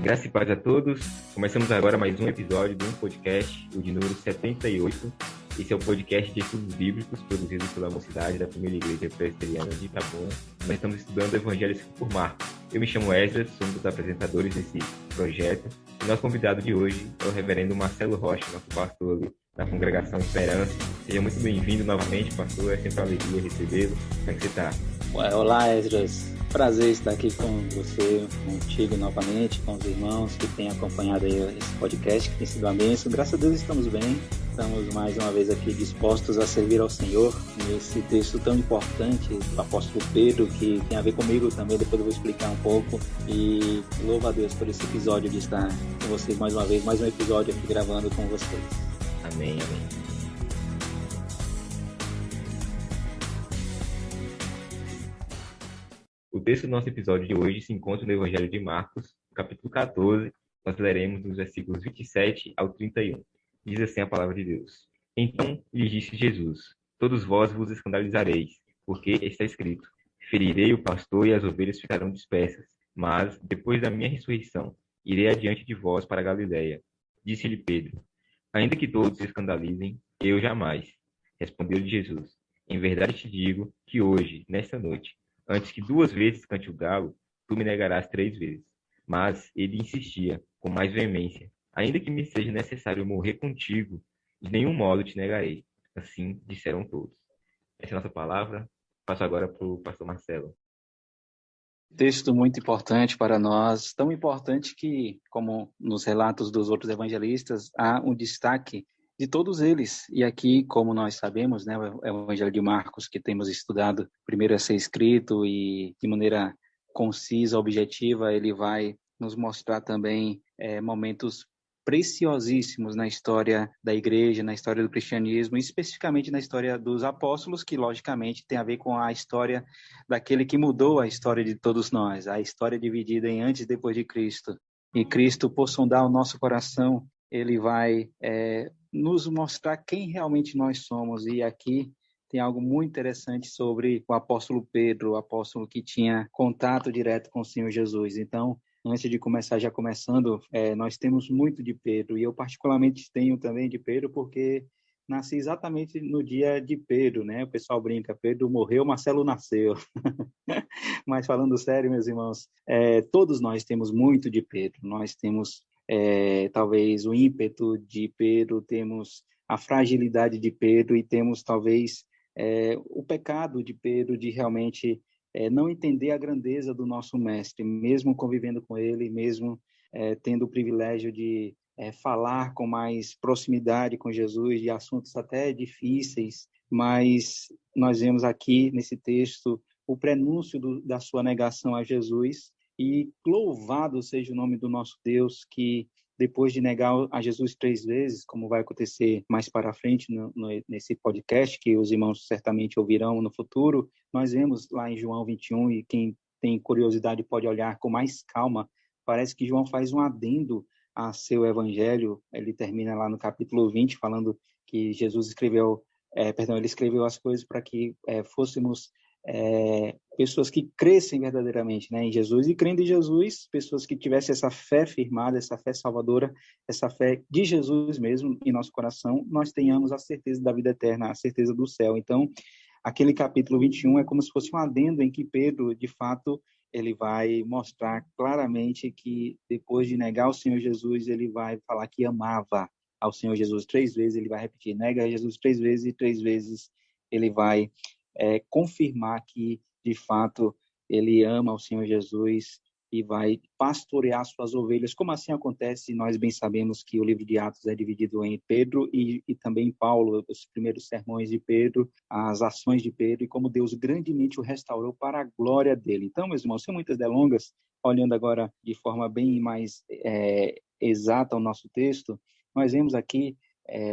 Graças e paz a todos. Começamos agora mais um episódio de um podcast, o de número 78. Esse é o podcast de estudos bíblicos produzido pela Mocidade da Primeira Igreja Presbiteriana de Itabuna. Nós estamos estudando o Evangelho escrito por Marcos. Eu me chamo Esdras, sou um dos apresentadores desse projeto. E nosso convidado de hoje é o reverendo Marcelo Rocha, nosso pastor ali na Congregação Esperança. Seja muito bem-vindo novamente, pastor. É sempre uma alegria recebê-lo. Como é que você está? Olá, Esdras. Prazer estar aqui com você, contigo novamente, com os irmãos que têm acompanhado aí esse podcast, que tem sido uma bênção. Graças a Deus estamos bem, estamos mais uma vez aqui dispostos a servir ao Senhor nesse texto tão importante do apóstolo Pedro, que tem a ver comigo também, depois eu vou explicar um pouco. E louvo a Deus por esse episódio de estar com vocês mais uma vez, mais um episódio aqui gravando com vocês. Amém, amém. O texto do nosso episódio de hoje se encontra no Evangelho de Marcos, capítulo 14. Nós leremos dos versículos 27 ao 31. Diz assim a palavra de Deus. Então lhes disse Jesus: Todos vós vos escandalizareis, porque está escrito: Ferirei o pastor e as ovelhas ficarão dispersas. Mas, depois da minha ressurreição, irei adiante de vós para a Galiléia. Disse-lhe Pedro: Ainda que todos se escandalizem, eu jamais. Respondeu-lhe Jesus: Em verdade te digo que hoje, nesta noite, antes que 2 vezes cante o galo, tu me negarás 3 vezes. Mas ele insistia, com mais veemência: Ainda que me seja necessário morrer contigo, de nenhum modo te negarei. Assim disseram todos. Essa é a nossa palavra. Passo agora para o pastor Marcelo. Texto muito importante para nós, tão importante que, como nos relatos dos outros evangelistas, há um destaque de todos eles. E aqui, como nós sabemos, né, o Evangelho de Marcos, que temos estudado primeiro a ser escrito e de maneira concisa, objetiva, ele vai nos mostrar também momentos preciosíssimos na história da igreja, na história do cristianismo, especificamente na história dos apóstolos, que logicamente tem a ver com a história daquele que mudou a história de todos nós, a história dividida em antes e depois de Cristo. E Cristo, por sondar o nosso coração, ele vai nos mostrar quem realmente nós somos. E aqui tem algo muito interessante sobre o apóstolo Pedro, o apóstolo que tinha contato direto com o Senhor Jesus. Então, antes de começar, já começando, nós temos muito de Pedro, e eu particularmente tenho também de Pedro, porque nasci exatamente no dia de Pedro, né? O pessoal brinca, Pedro morreu, Marcelo nasceu. Mas falando sério, meus irmãos, todos nós temos muito de Pedro, nós temos talvez o ímpeto de Pedro, temos a fragilidade de Pedro e temos talvez o pecado de Pedro de realmente não entender a grandeza do nosso mestre, mesmo convivendo com ele, mesmo tendo o privilégio de falar com mais proximidade com Jesus, de assuntos até difíceis, mas nós vemos aqui nesse texto o prenúncio da sua negação a Jesus, e louvado seja o nome do nosso Deus, que depois de negar a Jesus 3 vezes, como vai acontecer mais para frente nesse podcast, que os irmãos certamente ouvirão no futuro, nós vemos lá em João 21, e quem tem curiosidade pode olhar com mais calma, parece que João faz um adendo a seu evangelho. Ele termina lá no capítulo 20, falando que Jesus escreveu, ele escreveu as coisas para que fôssemos pessoas que crescem verdadeiramente, né, em Jesus, e crendo em Jesus, pessoas que tivessem essa fé firmada, essa fé salvadora, essa fé de Jesus mesmo em nosso coração, nós tenhamos a certeza da vida eterna, a certeza do céu. Então, aquele capítulo 21 é como se fosse um adendo em que Pedro, de fato, ele vai mostrar claramente que depois de negar o Senhor Jesus, ele vai falar que amava ao Senhor Jesus 3 vezes, ele vai repetir, nega Jesus 3 vezes, e 3 vezes ele vai confirmar que, de fato, ele ama o Senhor Jesus e vai pastorear suas ovelhas. Como assim acontece? Nós bem sabemos que o livro de Atos é dividido em Pedro e também em Paulo, os primeiros sermões de Pedro, as ações de Pedro, e como Deus grandemente o restaurou para a glória dele. Então, meus irmãos, sem muitas delongas, olhando agora de forma bem mais exata o nosso texto, nós vemos aqui,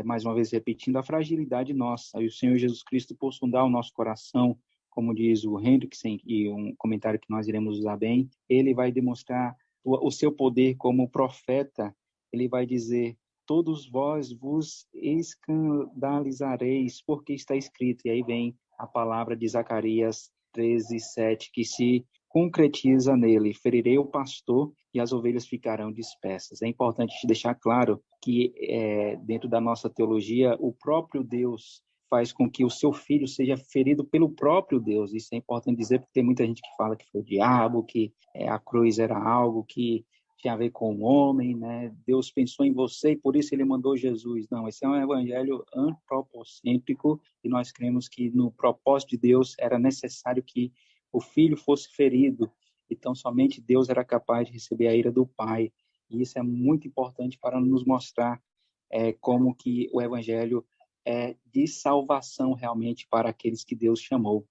mais uma vez repetindo, a fragilidade nossa, e o Senhor Jesus Cristo, por sondar o nosso coração, como diz o Hendrickson, e um comentário que nós iremos usar bem, ele vai demonstrar o seu poder como profeta. Ele vai dizer: todos vós vos escandalizareis, porque está escrito. E aí vem a palavra de Zacarias 13:7, que se concretiza nele: ferirei o pastor e as ovelhas ficarão dispersas. É importante deixar claro que, dentro da nossa teologia, o próprio Deus faz com que o seu filho seja ferido pelo próprio Deus. Isso é importante dizer, porque tem muita gente que fala que foi o diabo, que a cruz era algo que tinha a ver com o homem, né? Deus pensou em você e por isso ele mandou Jesus. Não, esse é um evangelho antropocêntrico e nós cremos que no propósito de Deus era necessário que o filho fosse ferido. Então, somente Deus era capaz de receber a ira do Pai. E isso é muito importante para nos mostrar como que o evangelho é de salvação realmente para aqueles que Deus chamou.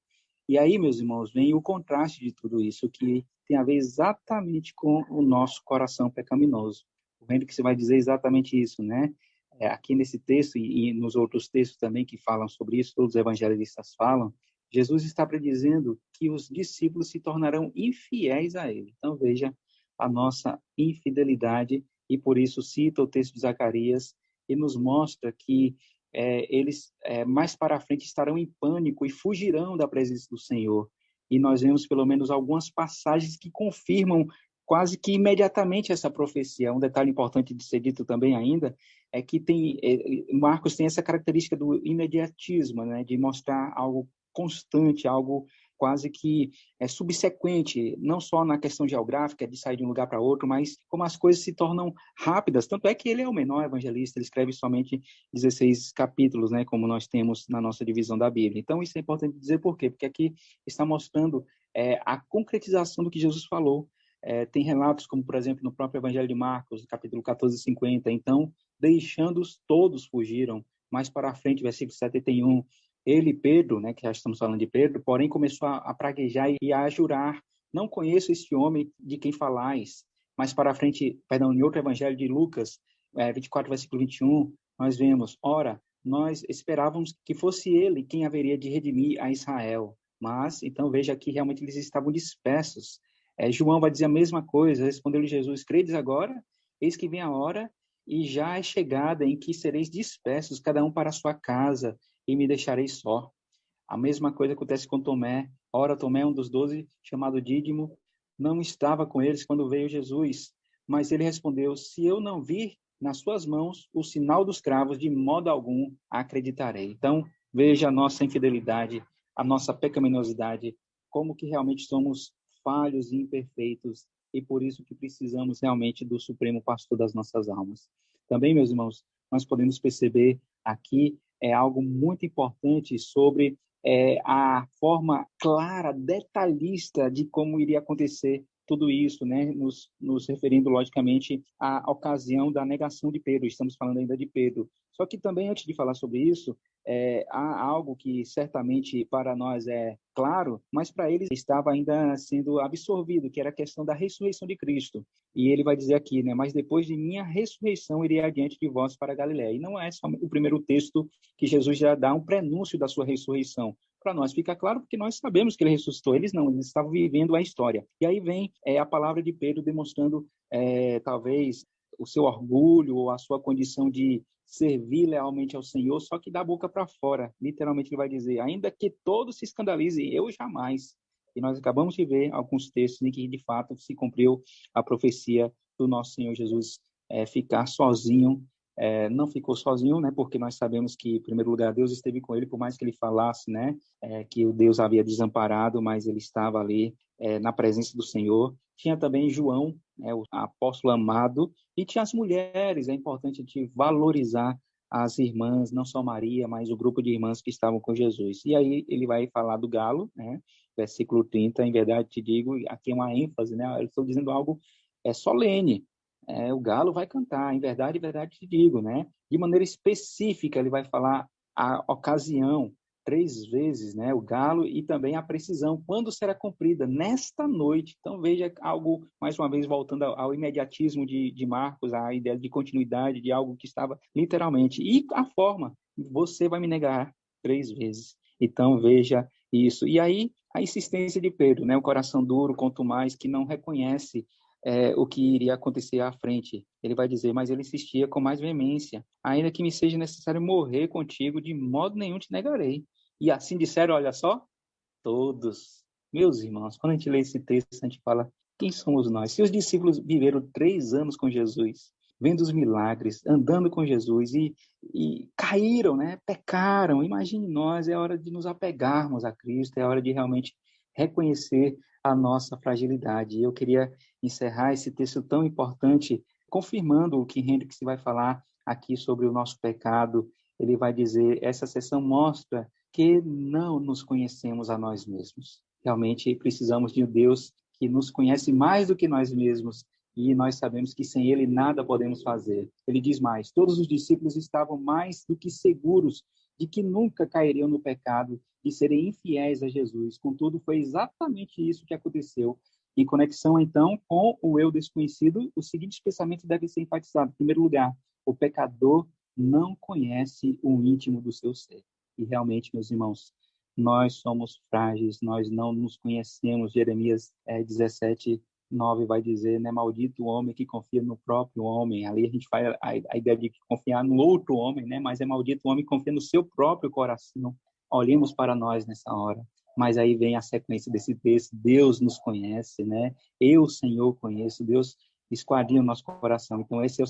E aí, meus irmãos, vem o contraste de tudo isso, que tem a ver exatamente com o nosso coração pecaminoso. O Hendrick vai dizer exatamente isso, né? Aqui nesse texto e nos outros textos também que falam sobre isso, todos os evangelistas falam, Jesus está predizendo que os discípulos se tornarão infiéis a ele. Então, veja a nossa infidelidade, e por isso cita o texto de Zacarias e nos mostra que eles mais para frente estarão em pânico e fugirão da presença do Senhor. E nós vemos pelo menos algumas passagens que confirmam quase que imediatamente essa profecia. Um detalhe importante de ser dito também ainda é que Marcos tem essa característica do imediatismo, né, de mostrar algo constante, algo quase que subsequente, não só na questão geográfica, de sair de um lugar para outro, mas como as coisas se tornam rápidas. Tanto é que ele é o menor evangelista, ele escreve somente 16 capítulos, né, como nós temos na nossa divisão da Bíblia. Então, isso é importante dizer por quê? Porque aqui está mostrando a concretização do que Jesus falou. Tem relatos, como, por exemplo, no próprio Evangelho de Marcos, capítulo 14, 50. Então, deixando-os, todos fugiram. Mais para frente, versículo 71, ele, Pedro, né, que já estamos falando de Pedro, porém começou a praguejar e a jurar: não conheço este homem de quem falais. Mais para frente, perdão, em outro evangelho de Lucas, 24, versículo 21, nós vemos: ora, nós esperávamos que fosse ele quem haveria de redimir a Israel. Mas, então, veja que realmente eles estavam dispersos. João vai dizer a mesma coisa: respondeu-lhe Jesus: credes agora? Eis que vem a hora e já é chegada em que sereis dispersos, cada um para a sua casa, e me deixarei só. A mesma coisa acontece com Tomé. Ora, Tomé, um dos 12, chamado Dídimo, não estava com eles quando veio Jesus. Mas ele respondeu: se eu não vir nas suas mãos o sinal dos cravos, de modo algum acreditarei. Então, veja a nossa infidelidade, a nossa pecaminosidade, como que realmente somos falhos e imperfeitos, e por isso que precisamos realmente do Supremo Pastor das nossas almas. Também, meus irmãos, nós podemos perceber aqui algo muito importante sobre a forma clara, detalhista de como iria acontecer tudo isso, né? Nos referindo, logicamente, à ocasião da negação de Pedro. Estamos falando ainda de Pedro. Só que também, antes de falar sobre isso, há algo que certamente para nós é claro, mas para eles estava ainda sendo absorvido, que era a questão da ressurreição de Cristo. E ele vai dizer aqui, né? Mas depois de minha ressurreição irei adiante de vós para a Galiléia. E não é só o primeiro texto que Jesus já dá um prenúncio da sua ressurreição. Para nós fica claro porque nós sabemos que ele ressuscitou. Eles não, eles estavam vivendo a história. E aí vem a palavra de Pedro demonstrando talvez o seu orgulho ou a sua condição de servir lealmente ao Senhor, só que da boca para fora. Literalmente ele vai dizer: ainda que todos se escandalizem, eu jamais. E nós acabamos de ver alguns textos em que de fato se cumpriu a profecia do nosso Senhor Jesus ficar sozinho. Não ficou sozinho, né? Porque nós sabemos que, em primeiro lugar, Deus esteve com ele, por mais que ele falasse, né? Que o Deus havia desamparado, mas ele estava ali na presença do Senhor. Tinha também João, né, o apóstolo amado, e tinha as mulheres. É importante a gente valorizar as irmãs, não só Maria, mas o grupo de irmãs que estavam com Jesus. E aí ele vai falar do galo, né? Versículo 30, em verdade te digo, aqui é uma ênfase, né? Eu estou dizendo algo solene. O galo vai cantar, em verdade te digo, né? De maneira específica, ele vai falar a ocasião, 3 vezes, né? O galo, e também a precisão, quando será cumprida, nesta noite. Então, veja algo, mais uma vez, voltando ao imediatismo de Marcos, a ideia de continuidade, de algo que estava literalmente. E a forma: você vai me negar 3 vezes. Então, veja isso. E aí, a insistência de Pedro, né? O coração duro, quanto mais, que não reconhece o que iria acontecer à frente. Ele vai dizer: mas ele insistia com mais veemência: ainda que me seja necessário morrer contigo, de modo nenhum te negarei. E assim disseram, olha só, todos. Meus irmãos, quando a gente lê esse texto, a gente fala, quem somos nós? Se os discípulos viveram 3 anos com Jesus, vendo os milagres, andando com Jesus e caíram, né? Pecaram. Imagine nós, é hora de nos apegarmos a Cristo, é hora de realmente reconhecer a nossa fragilidade. E eu queria encerrar esse texto tão importante, confirmando o que Hendricks vai falar aqui sobre o nosso pecado. Ele vai dizer, essa sessão mostra que não nos conhecemos a nós mesmos. Realmente precisamos de um Deus que nos conhece mais do que nós mesmos, e nós sabemos que sem Ele nada podemos fazer. Ele diz mais, todos os discípulos estavam mais do que seguros de que nunca cairiam no pecado, de serem infiéis a Jesus. Contudo, foi exatamente isso que aconteceu. Em conexão, então, com o eu desconhecido, os seguintes pensamentos devem ser enfatizados. Em primeiro lugar, o pecador não conhece o íntimo do seu ser. E realmente, meus irmãos, nós somos frágeis, nós não nos conhecemos. Jeremias 17:9 vai dizer, né, maldito o homem que confia no próprio homem. Ali a gente faz a ideia de confiar no outro homem, né, mas é maldito o homem que confia no seu próprio coração. Olhemos para nós nessa hora. Mas aí vem a sequência desse texto, Deus nos conhece, né? Eu, Senhor, conheço, Deus esquadrinha o nosso coração. Então, esse é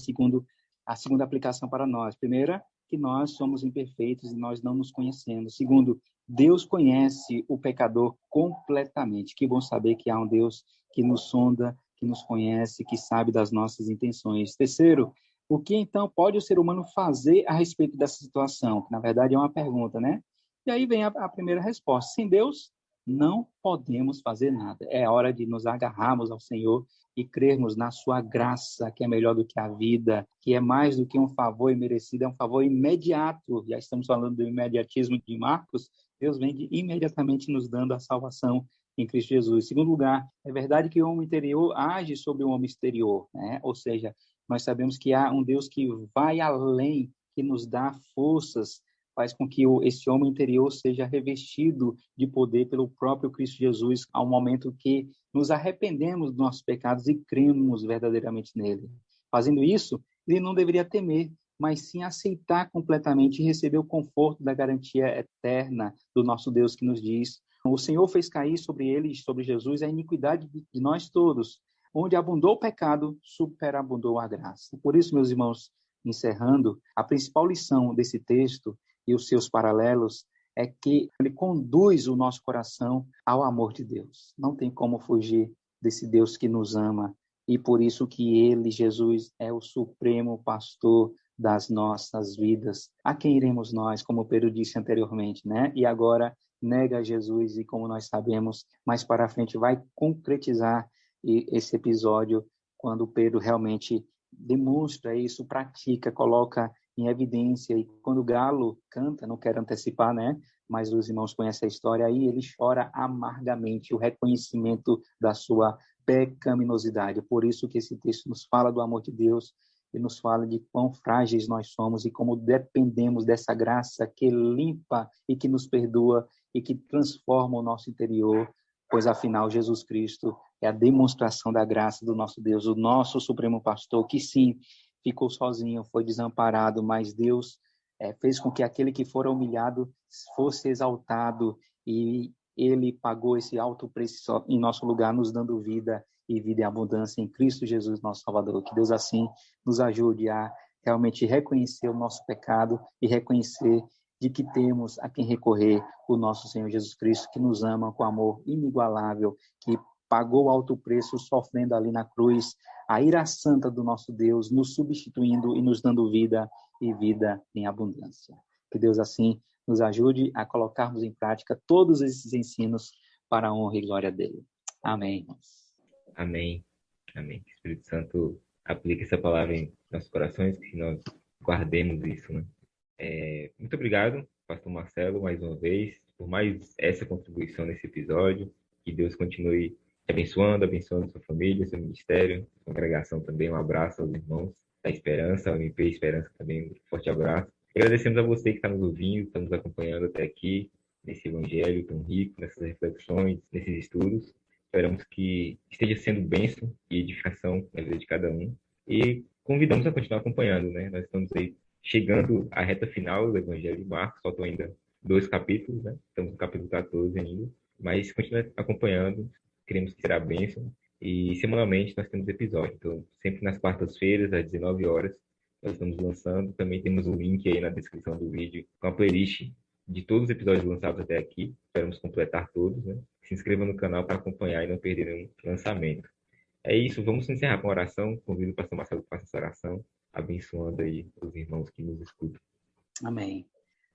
a segunda aplicação para nós. Primeira, que nós somos imperfeitos e nós não nos conhecemos. Segundo, Deus conhece o pecador completamente. Que bom saber que há um Deus que nos sonda, que nos conhece, que sabe das nossas intenções. Terceiro, o que então pode o ser humano fazer a respeito dessa situação? Que na verdade é uma pergunta, né? E aí vem a primeira resposta. Sem Deus, não podemos fazer nada. É hora de nos agarrarmos ao Senhor e crermos na sua graça, que é melhor do que a vida, que é mais do que um favor imerecido, é um favor imediato. Já estamos falando do imediatismo de Marcos. Deus vem imediatamente nos dando a salvação em Cristo Jesus. Em segundo lugar, é verdade que o homem interior age sobre o homem exterior, né? Ou seja, nós sabemos que há um Deus que vai além, que nos dá forças, faz com que esse homem interior seja revestido de poder pelo próprio Cristo Jesus, ao momento que nos arrependemos dos nossos pecados e cremos verdadeiramente nele. Fazendo isso, ele não deveria temer, mas sim aceitar completamente e receber o conforto da garantia eterna do nosso Deus que nos diz, o Senhor fez cair sobre ele, sobre Jesus, a iniquidade de nós todos. Onde abundou o pecado, superabundou a graça. Por isso, meus irmãos, encerrando, a principal lição desse texto e os seus paralelos é que ele conduz o nosso coração ao amor de Deus. Não tem como fugir desse Deus que nos ama, e por isso que ele, Jesus, é o supremo pastor das nossas vidas. A quem iremos nós, como Pedro disse anteriormente, né? E agora nega Jesus e, como nós sabemos, mais para frente vai concretizar esse episódio quando Pedro realmente demonstra isso, pratica, coloca em evidência. E quando o galo canta, não quero antecipar, né? Mas os irmãos conhecem a história, aí ele chora amargamente o reconhecimento da sua pecaminosidade. Por isso que esse texto nos fala do amor de Deus e nos fala de quão frágeis nós somos e como dependemos dessa graça que limpa e que nos perdoa e que transforma o nosso interior, pois afinal Jesus Cristo é a demonstração da graça do nosso Deus, o nosso supremo pastor, que sim, ficou sozinho, foi desamparado, mas Deus fez com que aquele que fora humilhado fosse exaltado, e ele pagou esse alto preço em nosso lugar, nos dando vida e vida em abundância em Cristo Jesus, nosso Salvador. Que Deus assim nos ajude a realmente reconhecer o nosso pecado e reconhecer de que temos a quem recorrer, o nosso Senhor Jesus Cristo, que nos ama com amor inigualável, que pagou alto preço sofrendo ali na cruz, a ira santa do nosso Deus, nos substituindo e nos dando vida e vida em abundância. Que Deus assim nos ajude a colocarmos em prática todos esses ensinos para a honra e glória dele. Amém. Amém. Amém. Que o Espírito Santo aplique essa palavra em nossos corações, que nós guardemos isso, né? Muito obrigado, pastor Marcelo, mais uma vez, por mais essa contribuição nesse episódio. Que Deus continue te abençoando, abençoando sua família, seu ministério, sua congregação também. Um abraço aos irmãos da Esperança, ao MP Esperança também, um forte abraço. Agradecemos a você que está nos ouvindo, está nos acompanhando até aqui, nesse evangelho tão rico, nessas reflexões, nesses estudos. Esperamos que esteja sendo bênção e edificação na vida de cada um. E convidamos a continuar acompanhando, né? Nós estamos aí chegando à reta final do Evangelho de Marcos, faltam ainda 2 capítulos, né? Estamos no capítulo 14 ainda. Mas continue acompanhando, queremos que será bênção. E semanalmente nós temos episódio. Então, sempre nas quartas-feiras, às 19 horas, nós estamos lançando. Também temos um link aí na descrição do vídeo com a playlist de todos os episódios lançados até aqui. Esperamos completar todos, né? Se inscreva no canal para acompanhar e não perder nenhum lançamento. É isso, vamos encerrar com a oração. Convido o pastor Marcelo para essa oração, abençoando aí os irmãos que nos escutam. Amém.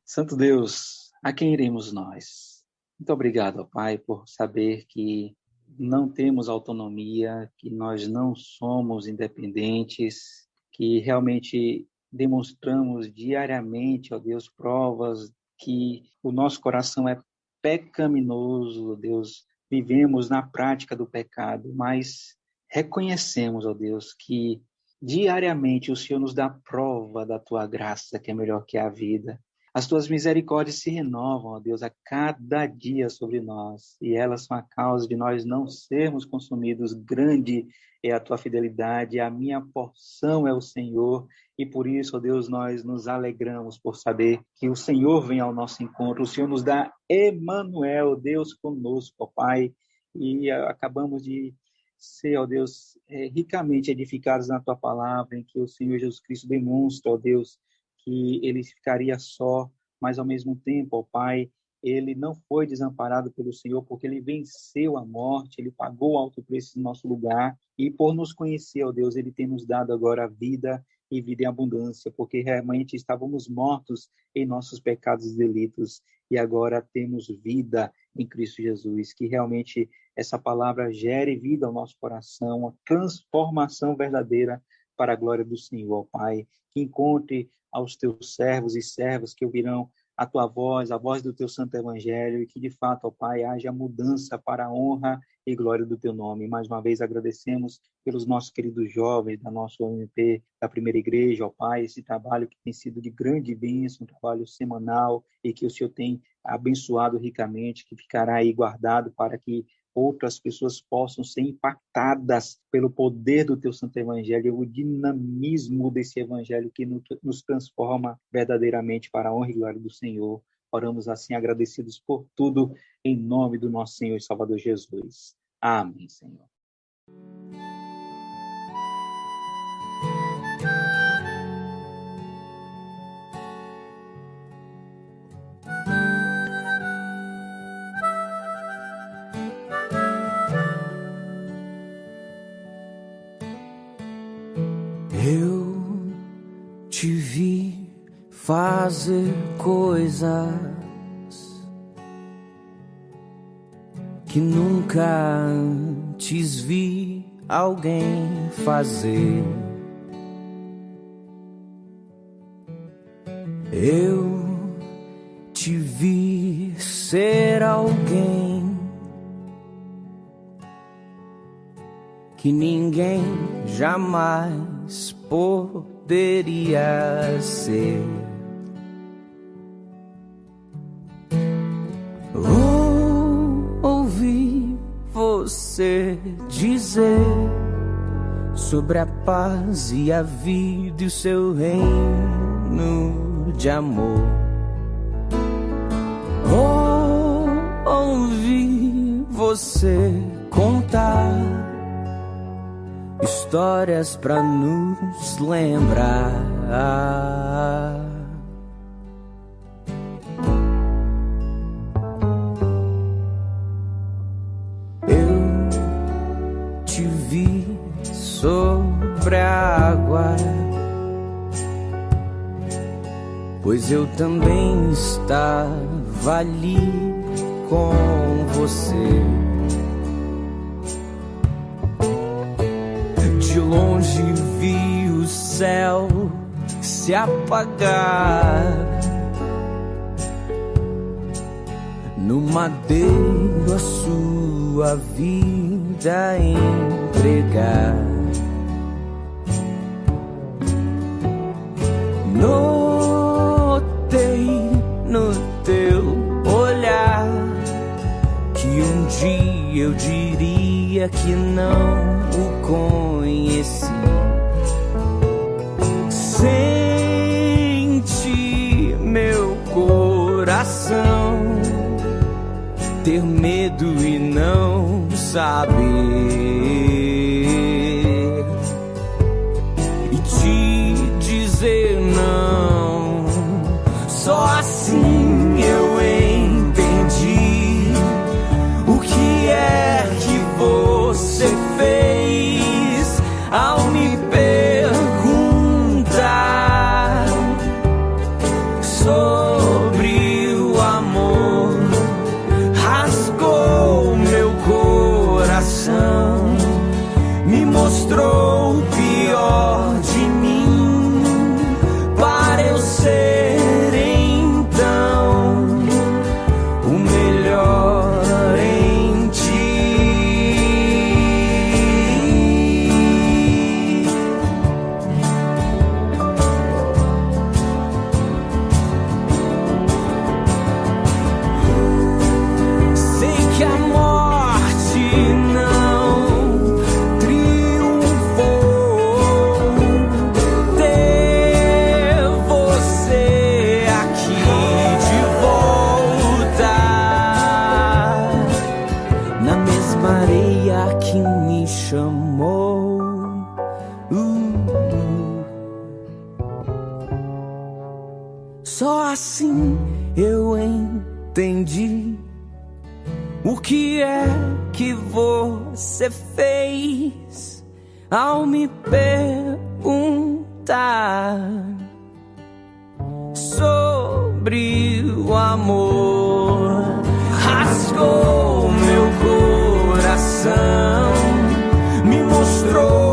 Santo Deus, a quem iremos nós? Muito obrigado, ó Pai, por saber que não temos autonomia, que nós não somos independentes, que realmente demonstramos diariamente, ó Deus, provas que o nosso coração é pecaminoso, ó Deus, vivemos na prática do pecado, mas reconhecemos, ó Deus, que diariamente o Senhor nos dá prova da tua graça, que é melhor que a vida. As tuas misericórdias se renovam, ó Deus, a cada dia sobre nós, e elas são a causa de nós não sermos consumidos. Grande é a tua fidelidade, a minha porção é o Senhor, e por isso, ó Deus, nós nos alegramos por saber que o Senhor vem ao nosso encontro, o Senhor nos dá Emanuel, Deus conosco, ó Pai, e acabamos de ser, ó Deus, ricamente edificados na tua palavra, em que o Senhor Jesus Cristo demonstra, ó Deus, que ele ficaria só, mas ao mesmo tempo, ó Pai, ele não foi desamparado pelo Senhor, porque ele venceu a morte, ele pagou o alto preço no nosso lugar, e por nos conhecer, ó Deus, ele tem nos dado agora a vida e vida em abundância, porque realmente estávamos mortos em nossos pecados e delitos, e agora temos vida em Cristo Jesus, que realmente essa palavra gere vida ao nosso coração, uma transformação verdadeira para a glória do Senhor, ó Pai, que encontre aos teus servos e servas que ouvirão a tua voz, a voz do teu santo evangelho, e que de fato, ó Pai, haja mudança para a honra e glória do teu nome. Mais uma vez agradecemos pelos nossos queridos jovens da nossa OMP, da primeira igreja, ó Pai, esse trabalho que tem sido de grande bênção, um trabalho semanal, e que o Senhor tem abençoado ricamente, que ficará aí guardado para que outras pessoas possam ser impactadas pelo poder do teu santo evangelho, o dinamismo desse evangelho que nos transforma verdadeiramente para a honra e glória do Senhor. Oramos assim agradecidos por tudo, em nome do nosso Senhor e Salvador Jesus. Amém, Senhor. Eu te vi fazer coisas que nunca antes vi alguém fazer. Eu te vi ser alguém que ninguém jamais poderia ser. Ouvi você dizer sobre a paz e a vida e o seu reino de amor. Ouvi você contar histórias pra nos lembrar. Eu te vi sobre a água, pois eu também estava ali com você. De longe vi o céu se apagar, no madeiro a sua vida entregar. Notei no teu olhar que um dia eu diria que não o conheci. Senti meu coração ter medo e não saber, e te dizer não. Só assim eu entendi o que é que você fez ao me perguntar sobre o amor. Rasgou meu coração, me mostrou o pior de mim, para eu ser então o melhor em ti. Sei que a morte não triunfou, ter você aqui de volta, na mesma areia que me chamou. Só assim eu entendi o que é que você fez ao me perguntar sobre o amor. Rasgou meu coração, me mostrou